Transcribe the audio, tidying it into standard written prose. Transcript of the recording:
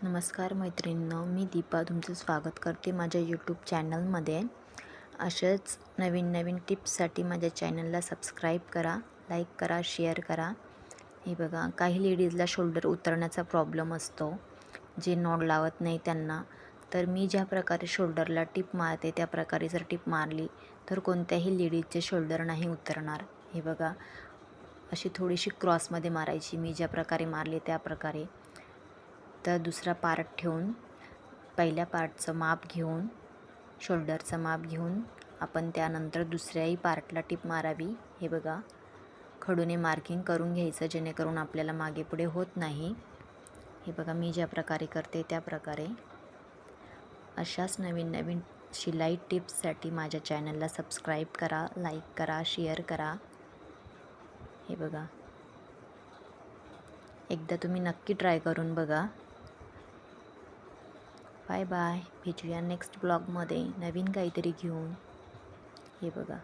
नमस्कार मैत्रिणींनो, मी दीपा तुमचं स्वागत करते माझ्या यूट्यूब चॅनलमध्ये. अशाच नवीन टिप्ससाठी माझ्या चॅनलला सबस्क्राईब करा, लाईक करा, शेअर करा. हे बघा, काही लेडीजला शोल्डर उतरण्याचा प्रॉब्लेम असतो, जे नॉड लावत नाही त्यांना. तर मी ज्या प्रकारे शोल्डरला टिप मारते त्या प्रकारे जर टिप मारली तर कोणत्याही लेडीजचे शोल्डर नाही उतरणार. हे बघा, अशी थोडीशी क्रॉसमध्ये मारायची, मी ज्या प्रकारे मारली त्या प्रकारे. तर दुसरा पार्ट ठेवून पहिल्या पार्टचं माप घेऊन, शोल्डरचं माप घेऊन आपण त्यानंतर दुसऱ्याही पार्टला टिप मारावी. हे बघा, खडूने मार्किंग करून घ्यायचं जेणेकरून आपल्याला मागे पुढे होत नाही. हे बघा, मी ज्या प्रकारे करते त्या प्रकारे. अशाच नवीन शिलाई टिप्ससाठी माझ्या चॅनलला सबस्क्राईब करा, लाईक करा, शेअर करा. हे बघा, एकदा तुम्ही नक्की ट्राय करून बघा. बाय बाय, भेटूया नेक्स्ट ब्लॉगमध्ये नवीन काहीतरी घेऊन. हे बघा.